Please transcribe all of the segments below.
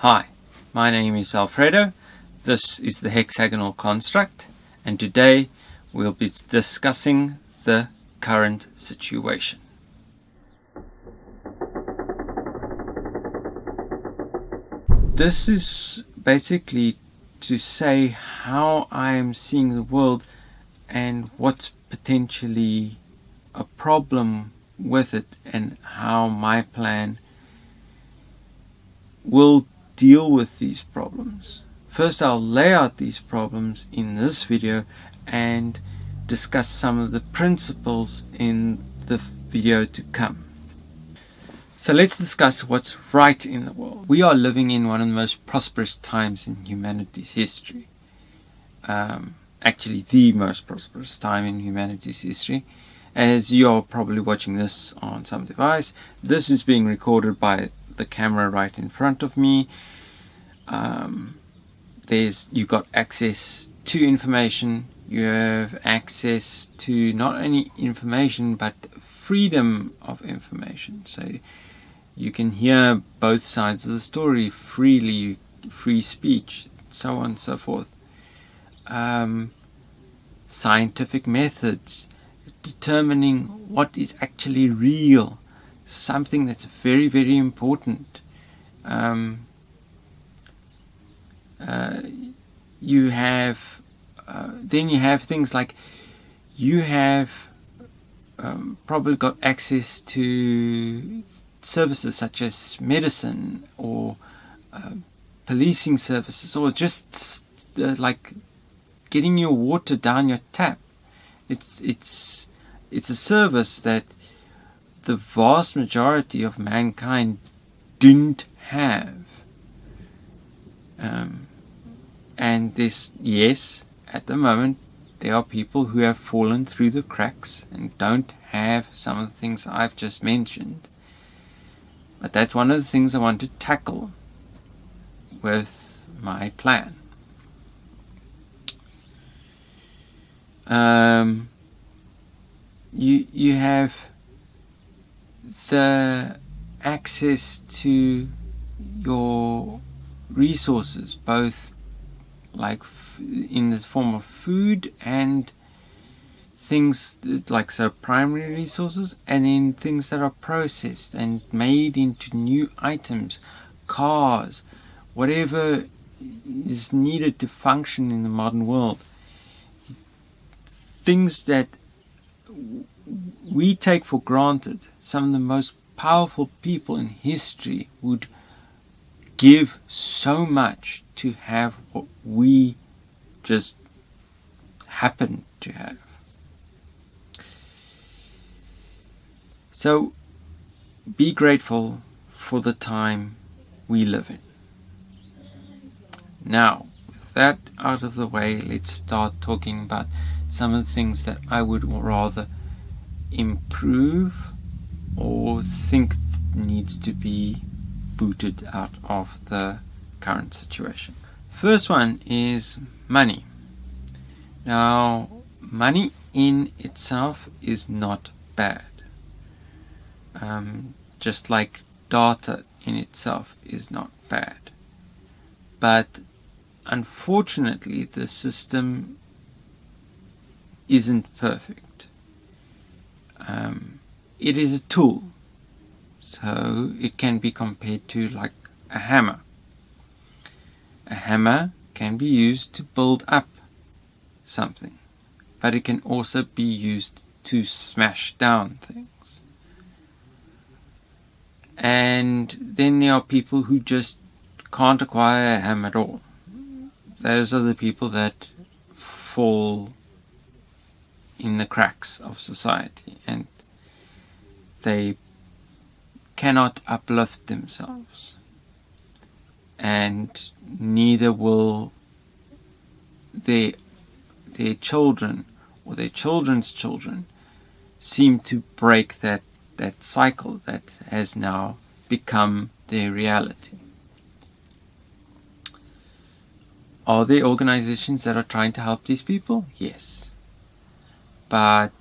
Hi, my name is Alfredo. This is the hexagonal construct, and today we'll be discussing the current situation. This is basically to say how I'm seeing the world and what's potentially a problem with it, and how my plan will deal with these problems. First, I'll lay out these problems in this video and discuss some of the principles in the video to come. So let's discuss what's right in the world. We are living in one of the most prosperous times in humanity's history. Actually, the most prosperous time in humanity's history. As you are probably watching this on some device, this is being recorded by the camera right in front of me. You've got access to information. You have access to not only information but freedom of information. So you can hear both sides of the story freely, free speech, so on and so forth. Scientific methods, determining what is actually real, something that's very, very important. You have then you have things like you have probably got access to services such as medicine or policing services, or just like getting your water down your tap. It's a service that the vast majority of mankind didn't have. And this, yes, at the moment there are people who have fallen through the cracks and don't have some of the things I've just mentioned. But that's one of the things I want to tackle with my plan. You have the access to your resources, both like in the form of food and things like primary resources, and in things that are processed and made into new items, cars, whatever is needed to function in the modern world. Things that we take for granted. Some of the most powerful people in history would give so much to have what we just happen to have. So be grateful for the time we live in. Now, with that out of the way, let's start talking about some of the things that I would rather improve or think needs to be booted out of the current situation. First one is money. Now, money in itself is not bad. Just like data in itself is not bad. But unfortunately, the system isn't perfect. It is a tool. So it can be compared to like a hammer. A hammer can be used to build up something, but it can also be used to smash down things. And then there are people who just can't acquire a hammer at all. Those are the people that fall in the cracks of society, and they cannot uplift themselves, and neither will their children or their children's children seem to break that cycle that has now become their reality. Are there organizations that are trying to help these people? Yes. But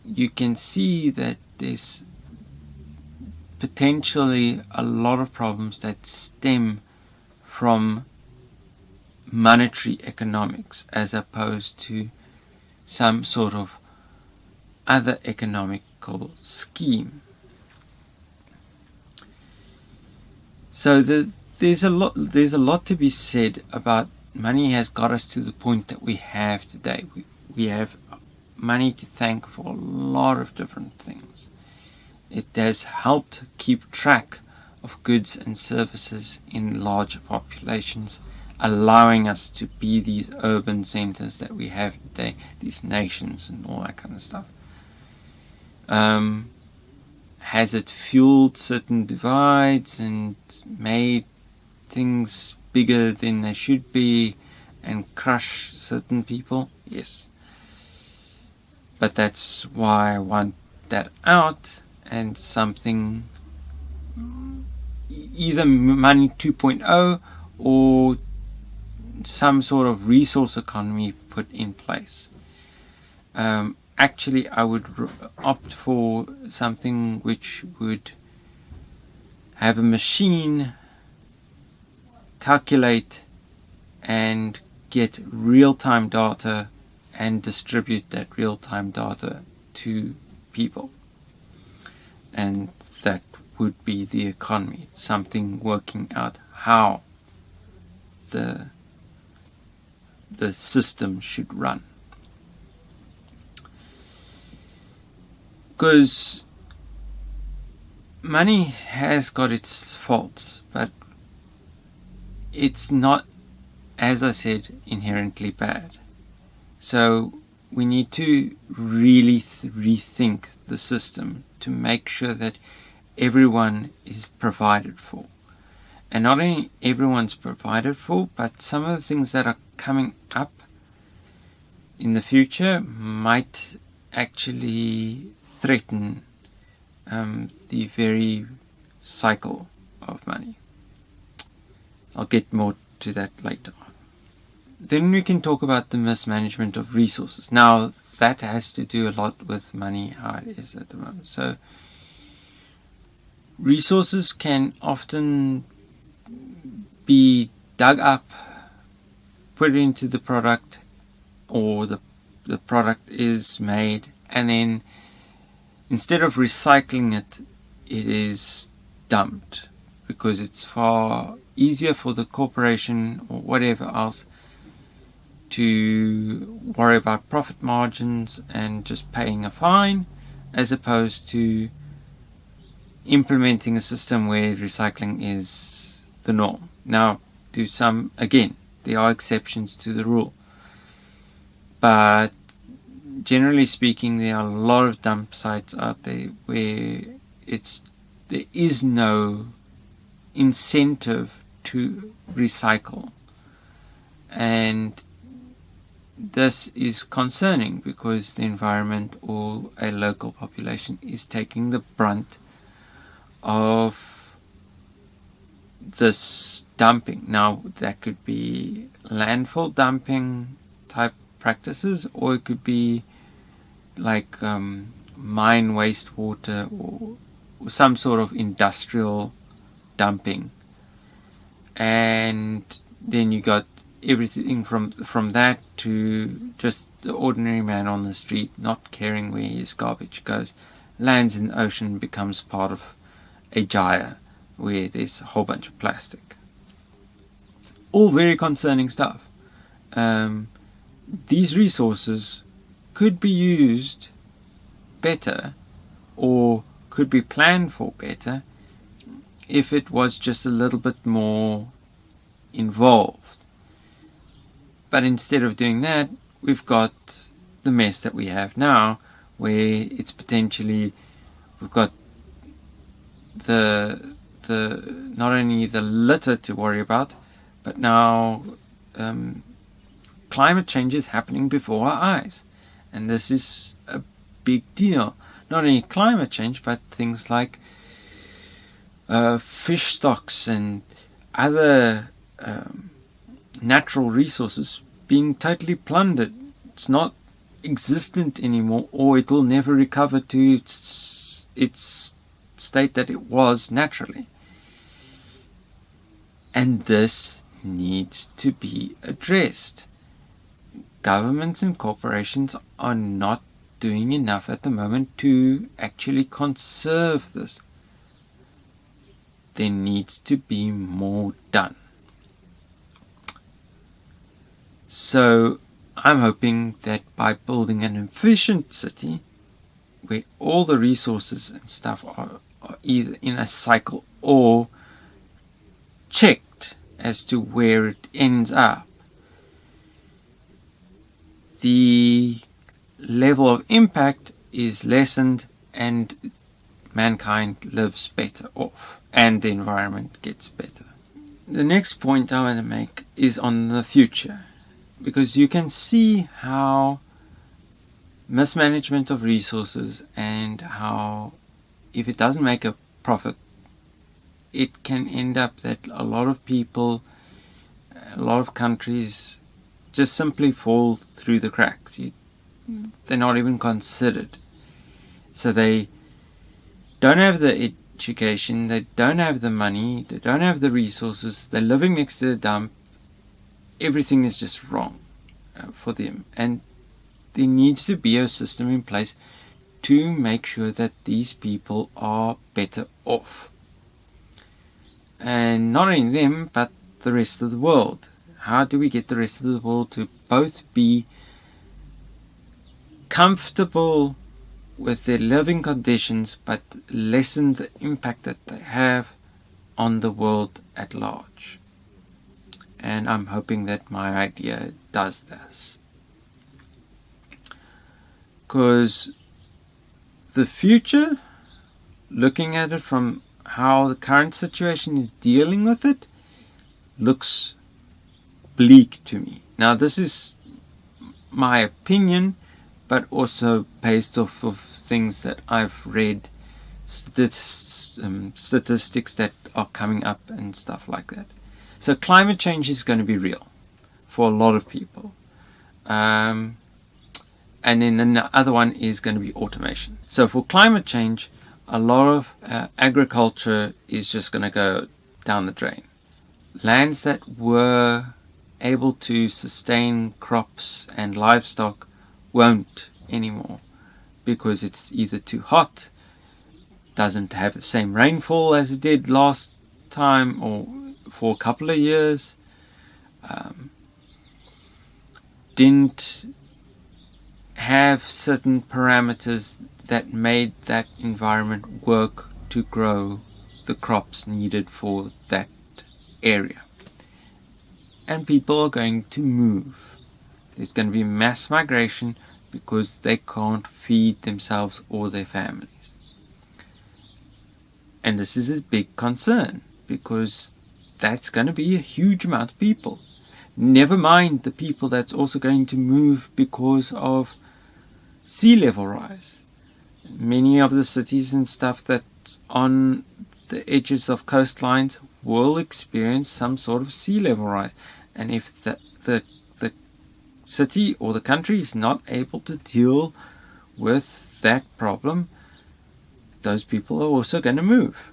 you can see that there's potentially a lot of problems that stem from monetary economics as opposed to some sort of other economical scheme. So there's a lot to be said about money has got us to the point that we have today. We have money to thank for a lot of different things. It has helped keep track of goods and services in larger populations, allowing us to be these urban centers that we have today, these nations and all that kind of stuff. Has it fueled certain divides and made things bigger than they should be and crush certain people? Yes. But that's why I want that out, and something, either money 2.0 or some sort of resource economy put in place. Actually, I would opt for something which would have a machine calculate and get real-time data and distribute that real-time data to people. And that would be the economy, something working out how the system should run. Because money has got its faults, but it's not, as I said, inherently bad. So we need to really rethink the system to make sure that everyone is provided for. And not only everyone's provided for, but some of the things that are coming up in the future might actually threaten the very cycle of money. I'll get more to that later on. Then we can talk about the mismanagement of resources. Now, that has to do a lot with money, how it is at the moment. So, resources can often be dug up, put into the product, or the product is made, and then instead of recycling it, it is dumped, because it's far easier for the corporation or whatever else to worry about profit margins and just paying a fine, as opposed to implementing a system where recycling is the norm. Now, again, there are exceptions to the rule, but generally speaking, there are a lot of dump sites out there where there is no incentive to recycle, and this is concerning because the environment or a local population is taking the brunt of this dumping. Now, that could be landfill dumping type practices, or it could be like mine wastewater or some sort of industrial dumping. And then you got everything from that to just the ordinary man on the street not caring where his garbage goes, lands in the ocean, becomes part of a gyre where there's a whole bunch of plastic. All very concerning stuff. These resources could be used better, or could be planned for better, if it was just a little bit more involved. But instead of doing that, we've got the mess that we have now, where it's potentially, we've got the not only the litter to worry about, but now climate change is happening before our eyes, and this is a big deal. Not only climate change, but things like fish stocks and other natural resources being totally plundered. It's not existent anymore, or it will never recover to its state that it was naturally. And this needs to be addressed. Governments and corporations are not doing enough at the moment to actually conserve this. There needs to be more done. So I'm hoping that by building an efficient city where all the resources and stuff are either in a cycle or checked as to where it ends up, the level of impact is lessened and mankind lives better off and the environment gets better. The next point I want to make is on the future, because you can see how mismanagement of resources and how if it doesn't make a profit, it can end up that a lot of people, a lot of countries just simply fall through the cracks. They're not even considered. So they don't have the education, they don't have the money, they don't have the resources, they're living next to the dump. Everything is just wrong for them. And there needs to be a system in place to make sure that these people are better off. And not only them, but the rest of the world. How do we get the rest of the world to both be comfortable with their living conditions, but lessen the impact that they have on the world at large? And I'm hoping that my idea does this. Because the future, looking at it from how the current situation is dealing with it, looks bleak to me. Now, this is my opinion, but also based off of things that I've read, statistics that are coming up and stuff like that. So climate change is going to be real for a lot of people. And then the other one is going to be automation. So for climate change, a lot of agriculture is just going to go down the drain. Lands that were able to sustain crops and livestock won't anymore, because it's either too hot, doesn't have the same rainfall as it did last time or for a couple of years, didn't have certain parameters that made that environment work to grow the crops needed for that area. And people are going to move. There's going to be mass migration because they can't feed themselves or their families. And this is a big concern, because that's going to be a huge amount of people. Never mind the people that's also going to move because of sea level rise. Many of the cities and stuff that's on the edges of coastlines will experience some sort of sea level rise. And if the city or the country is not able to deal with that problem, those people are also going to move.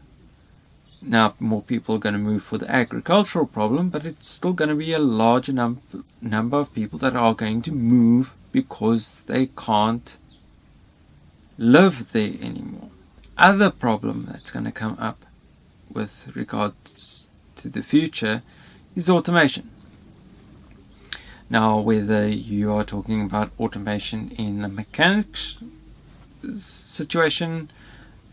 Now, more people are going to move for the agricultural problem, but it's still going to be a large number of people that are going to move because they can't live there anymore. Other problem that's going to come up with regards to the future is automation. Now, whether you are talking about automation in a mechanics situation,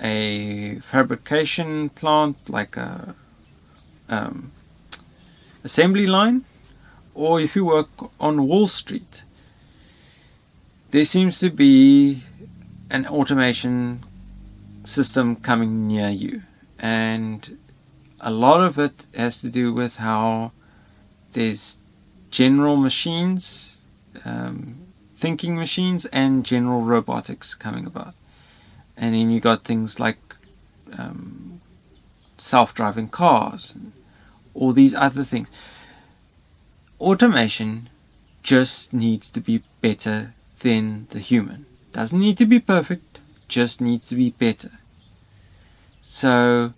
a fabrication plant like a assembly line, or if you work on Wall Street, there seems to be an automation system coming near you, and a lot of it has to do with how there's general machines, thinking machines, and general robotics coming about. And then you got things like self-driving cars and all these other things. Automation just needs to be better than the human. Doesn't need to be perfect, just needs to be better. So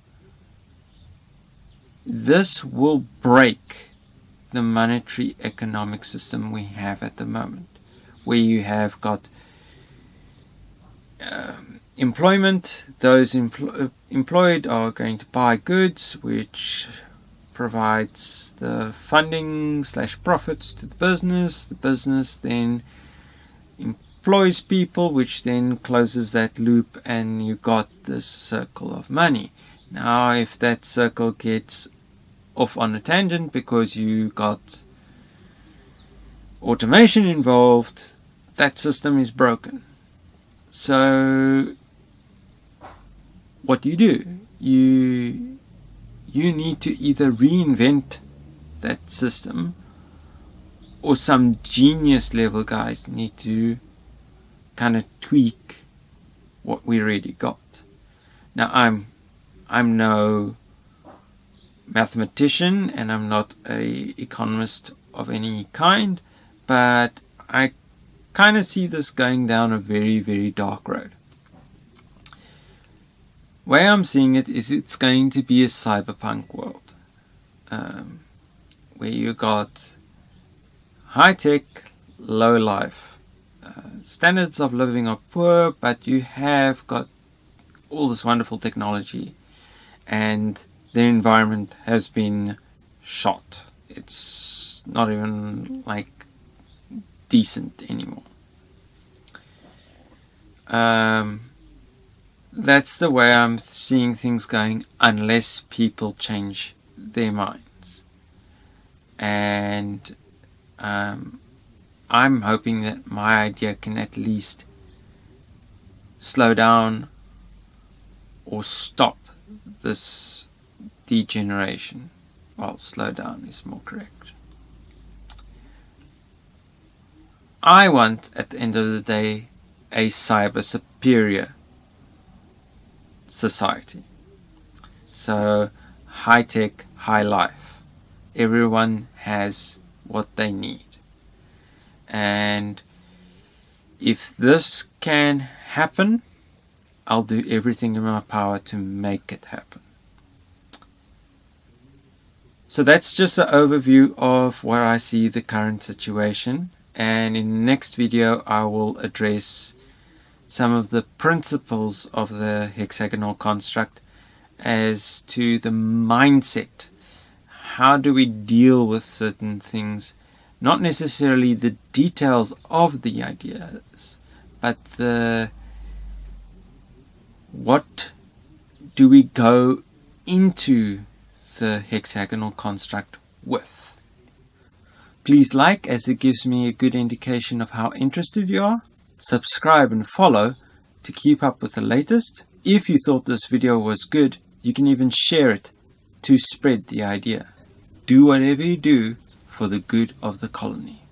this will break the monetary economic system we have at the moment, where you have got employment. Those employed are going to buy goods, which provides the funding / profits to the business. The business then employs people, which then closes that loop, and you got this circle of money. Now, if that circle gets off on a tangent because you got automation involved, that system is broken. So what do? You need to either reinvent that system, or some genius level guys need to kind of tweak what we already got. Now, I'm no mathematician, and I'm not an economist of any kind, but I kind of see this going down a very, very dark road. The way I'm seeing it is it's going to be a cyberpunk world, where you got high tech, low life. Standards of living are poor, but you have got all this wonderful technology, and the environment has been shot. It's not even like decent anymore. That's the way I'm seeing things going, unless people change their minds. And I'm hoping that my idea can at least slow down or stop this degeneration. Well, slow down is more correct. I want, at the end of the day, a cyber superior society. So, high tech, high life. Everyone has what they need. And if this can happen, I'll do everything in my power to make it happen. So that's just an overview of where I see the current situation. And in the next video, I will address some of the principles of the hexagonal construct as to the mindset. How do we deal with certain things? Not necessarily the details of the ideas, but what do we go into the hexagonal construct with? Please like, as it gives me a good indication of how interested you are. Subscribe and follow to keep up with the latest. If you thought this video was good, you can even share it to spread the idea. Do whatever you do for the good of the colony.